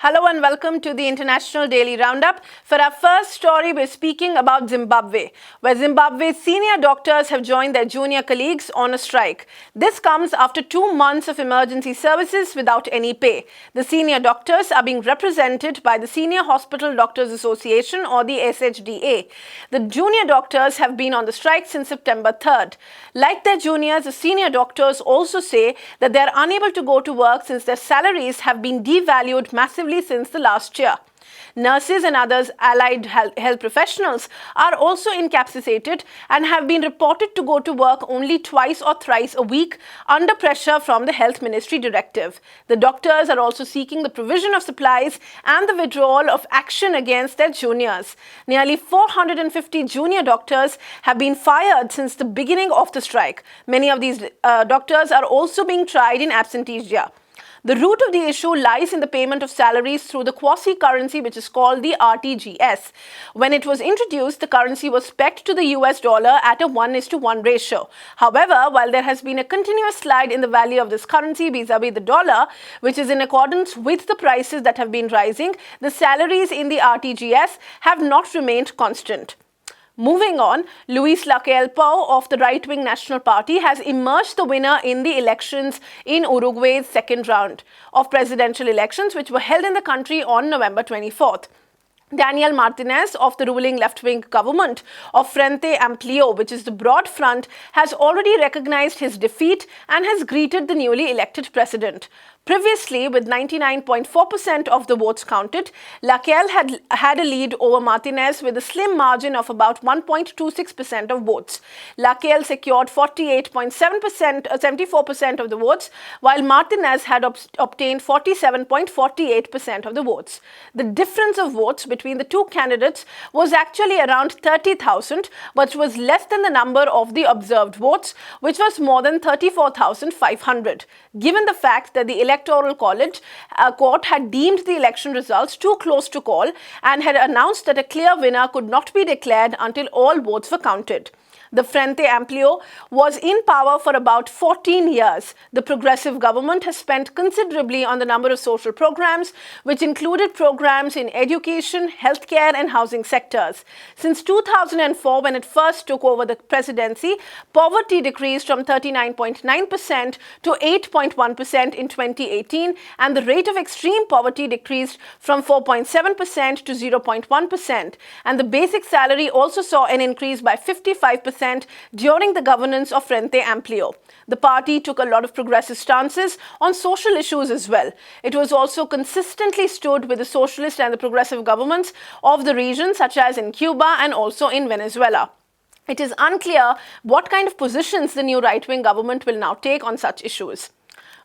Hello and welcome to the International Daily Roundup. For our first story, we're speaking about Zimbabwe, where Zimbabwe's senior doctors have joined their junior colleagues on a strike. This comes after 2 months of emergency services without any pay. The senior doctors are being represented by the Senior Hospital Doctors Association, or the SHDA. The junior doctors have been on the strike since September 3rd. Like their juniors, the senior doctors also say that they are unable to go to work since their salaries have been devalued massively since the last year. Nurses and others allied health professionals are also incapacitated and have been reported to go to work only twice or thrice a week under pressure from the Health Ministry directive. The doctors are also seeking the provision of supplies and the withdrawal of action against their juniors. Nearly 450 junior doctors have been fired since the beginning of the strike. Many of these doctors are also being tried in absenteeism. The root of the issue lies in the payment of salaries through the quasi-currency which is called the RTGS. When it was introduced, the currency was pegged to the US dollar at a 1:1 ratio. However, while there has been a continuous slide in the value of this currency vis-a-vis the dollar, which is in accordance with the prices that have been rising, the salaries in the RTGS have not remained constant. Moving on, Luis Lacalle Pou of the right-wing National Party has emerged the winner in the elections in Uruguay's second round of presidential elections, which were held in the country on November 24th. Daniel Martinez of the ruling left-wing government of Frente Amplio, which is the broad front, has already recognized his defeat and has greeted the newly elected president. Previously, with 99.4% of the votes counted, Lacalle had a lead over Martinez with a slim margin of about 1.26% of votes. Lacalle secured 74% of the votes, while Martinez had obtained 47.48% of the votes. The difference of votes between the two candidates was actually around 30,000, but was less than the number of the observed votes, which was more than 34,500. Given the fact that the Electoral College court had deemed the election results too close to call and had announced that a clear winner could not be declared until all votes were counted. The Frente Amplio was in power for about 14 years. The progressive government has spent considerably on the number of social programs, which included programs in education, healthcare and housing sectors. Since 2004, when it first took over the presidency, poverty decreased from 39.9% to 8.1% in 2018, and the rate of extreme poverty decreased from 4.7% to 0.1%. And the basic salary also saw an increase by 55% during the governance of Frente Amplio. The party took a lot of progressive stances on social issues as well. It was also consistently stood with the socialist and the progressive governments of the region, such as in Cuba and also in Venezuela. It is unclear what kind of positions the new right-wing government will now take on such issues.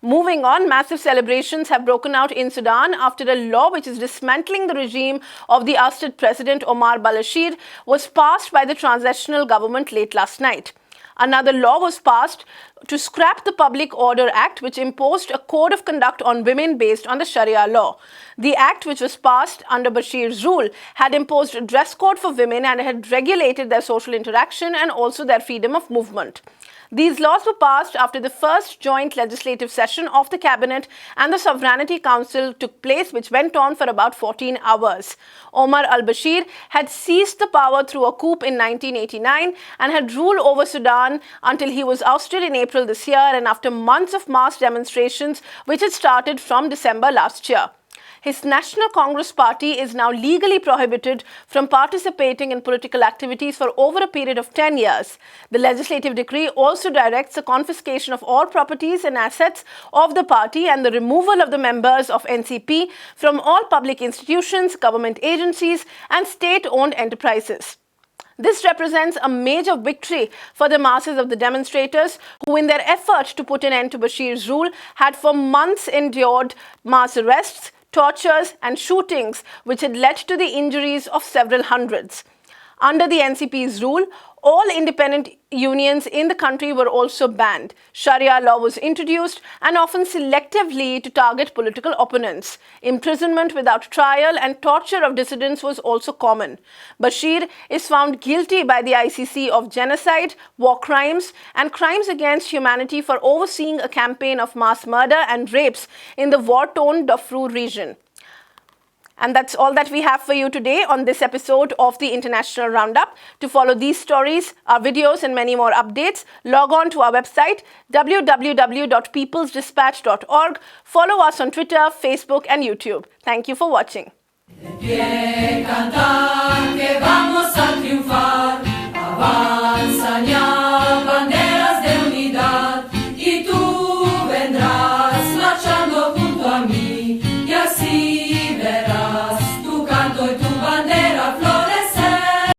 Moving on, massive celebrations have broken out in Sudan after a law which is dismantling the regime of the ousted president Omar-al Bashir was passed by the transitional government late last night. Another law was passed to scrap the Public Order Act, which imposed a code of conduct on women based on the Sharia law. The act, which was passed under Bashir's rule, had imposed a dress code for women and had regulated their social interaction and also their freedom of movement. These laws were passed after the first joint legislative session of the Cabinet and the Sovereignty Council took place, which went on for about 14 hours. Omar-al Bashir had seized the power through a coup in 1989 and had ruled over Sudan until he was ousted in April this year, and after months of mass demonstrations which had started from December last year. His National Congress Party is now legally prohibited from participating in political activities for over a period of 10 years. The legislative decree also directs the confiscation of all properties and assets of the party and the removal of the members of NCP from all public institutions, government agencies, and state-owned enterprises. This represents a major victory for the masses of the demonstrators who, in their effort to put an end to Bashir's rule, had for months endured mass arrests, tortures and shootings which had led to the injuries of several hundreds. Under the NCP's rule, all independent unions in the country were also banned. Sharia law was introduced and often selectively to target political opponents. Imprisonment without trial and torture of dissidents was also common. Bashir is found guilty by the ICC of genocide, war crimes, and crimes against humanity for overseeing a campaign of mass murder and rapes in the war-torn Darfur region. And that's all that we have for you today on this episode of the International Roundup. To follow these stories, our videos, and many more updates, log on to our website, www.peoplesdispatch.org. Follow us on Twitter, Facebook, and YouTube. Thank you for watching. De pie cantar que vamos a triunfar.